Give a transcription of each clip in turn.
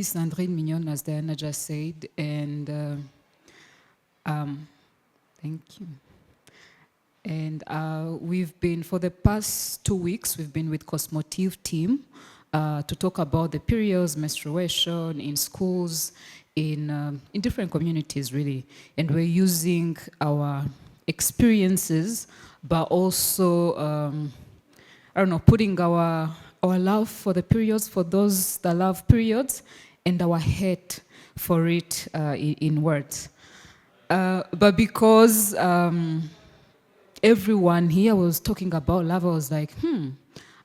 is Sandrine Mignon, as Diana just said, and thank you. And we've been, for the past 2 weeks, we've been with Cosmotive team to talk about the periods, menstruation in schools, in different communities, really. And we're using our experiences, but also, I don't know, putting our love for the periods, for those that love periods, and our hate for it in words. But because everyone here was talking about love, I was like,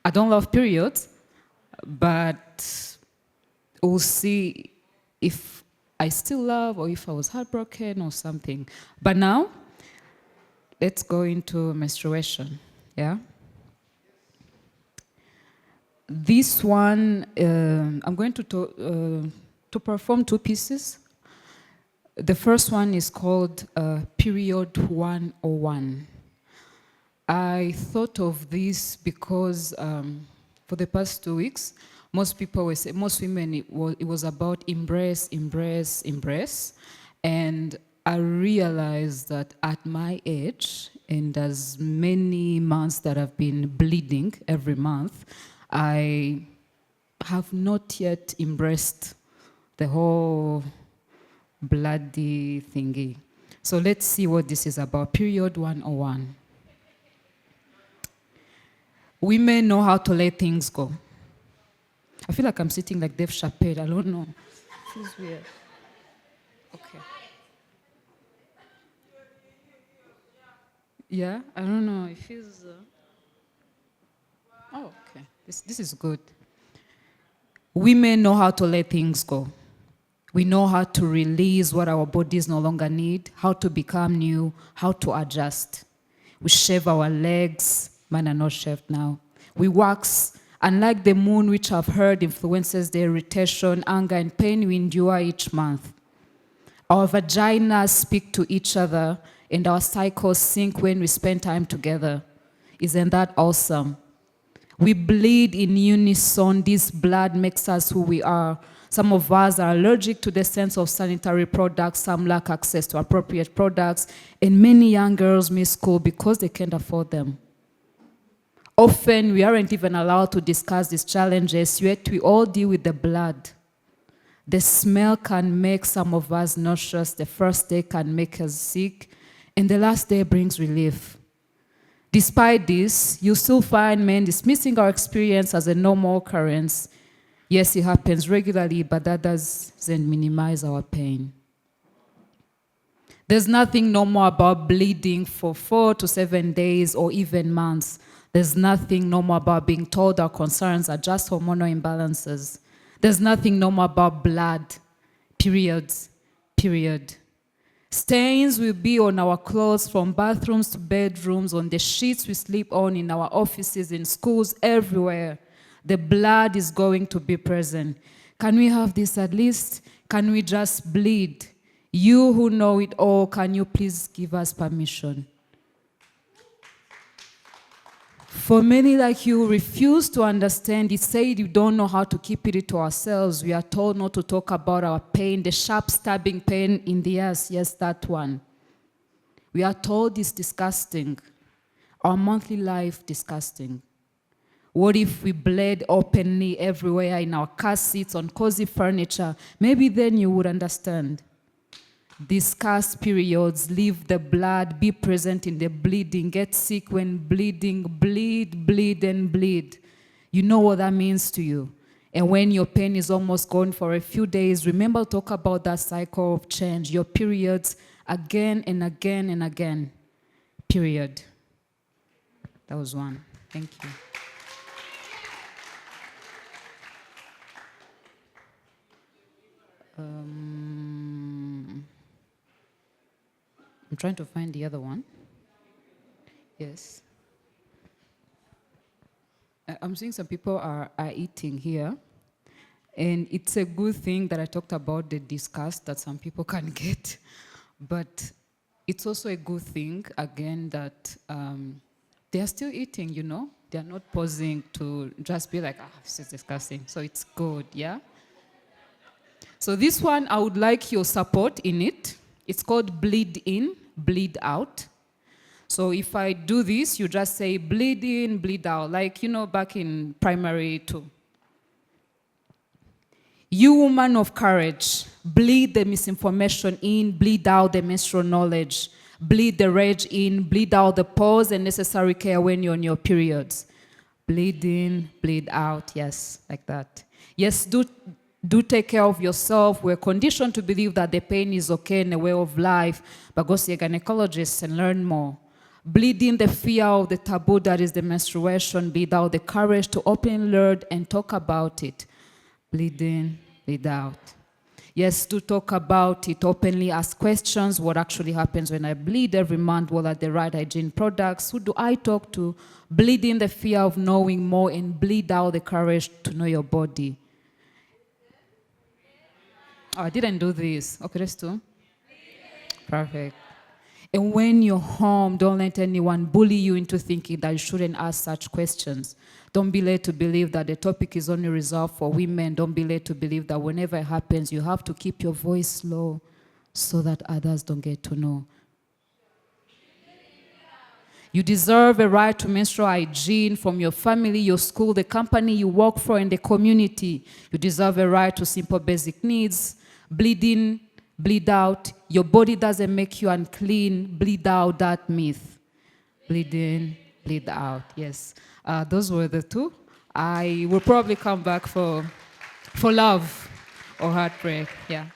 I don't love periods, but we'll see if I still love or if I was heartbroken or something. But now, let's go into menstruation, yeah? This one, I'm going to perform 2 pieces. The first one is called Period 101. I thought of this because for the past 2 weeks, most people were saying, most women, it was about embrace, embrace, embrace. And I realized that at my age, and as many months that I've been bleeding every month, I have not yet embraced the whole bloody thingy. So let's see what this is about. Period 101. Women know how to let things go. I feel like I'm sitting like Dave Chappelle. I don't know. It feels weird. Okay. Yeah, I don't know. It feels... Oh, okay. This is good. Women know how to let things go. We know how to release what our bodies no longer need, how to become new, how to adjust. We shave our legs. Mine are not shaved now. We wax. Unlike the moon, which I've heard influences the irritation, anger, and pain we endure each month. Our vaginas speak to each other, and our cycles sync when we spend time together. Isn't that awesome? We bleed in unison. This blood makes us who we are. Some of us are allergic to the sense of sanitary products. Some lack access to appropriate products. And many young girls miss school because they can't afford them. Often, we aren't even allowed to discuss these challenges, yet we all deal with the blood. The smell can make some of us nauseous. The first day can make us sick. And the last day brings relief. Despite this, you still find men dismissing our experience as a normal occurrence. Yes, it happens regularly, but that doesn't minimize our pain. There's nothing normal about bleeding for 4 to 7 days or even months. There's nothing normal about being told our concerns are just hormonal imbalances. There's nothing normal about blood, periods, period. Stains will be on our clothes, from bathrooms to bedrooms, on the sheets we sleep on, in our offices, in schools, everywhere. The blood is going to be present. Can we have this at least? Can we just bleed? You who know it all, can you please give us permission? For many like you refuse to understand, it said you don't know how to keep it to ourselves. We are told not to talk about our pain, the sharp stabbing pain in the ass. Yes, that one. We are told it's disgusting. Our monthly life, disgusting. What if we bled openly everywhere, in our car seats, on cozy furniture? Maybe then you would understand. Discuss periods, leave the blood, be present in the bleeding, get sick when bleeding, bleed, bleed, and bleed. You know what that means to you. And when your pain is almost gone for a few days, remember to talk about that cycle of change, your periods again and again and again. Period. That was one. Thank you. I'm trying to find the other one. Yes. I'm seeing some people are eating here. And it's a good thing that I talked about the disgust that some people can get. But it's also a good thing, again, that they are still eating, you know? They are not pausing to just be like, this is disgusting. So it's good, yeah? So this one, I would like your support in it. It's called bleed in, bleed out. So if I do this, you just say bleed in, bleed out, like, back in primary 2. You woman of courage, bleed the misinformation in, bleed out the menstrual knowledge, bleed the rage in, bleed out the pause and necessary care when you're on your periods. Bleed in, bleed out, yes, like that. Yes, do take care of yourself. We're conditioned to believe that the pain is okay in a way of life, but go see a gynecologist and learn more. Bleed in the fear of the taboo that is the menstruation, bleed out the courage to openly learn and talk about it. Bleed in, bleed out. Yes, do talk about it openly, ask questions. What actually happens when I bleed every month? What are the right hygiene products? Who do I talk to? Bleed in the fear of knowing more and bleed out the courage to know your body. Oh, I didn't do this. Okay, let's do. Perfect. And when you're home, don't let anyone bully you into thinking that you shouldn't ask such questions. Don't be led to believe that the topic is only reserved for women. Don't be led to believe that whenever it happens, you have to keep your voice low so that others don't get to know. You deserve a right to menstrual hygiene from your family, your school, the company you work for, and the community. You deserve a right to simple basic needs. Bleed in, bleed out. Your body doesn't make you unclean. Bleed out that myth. Bleed in, bleed out. Yes. Those were the two. I will probably come back for love or heartbreak. Yeah.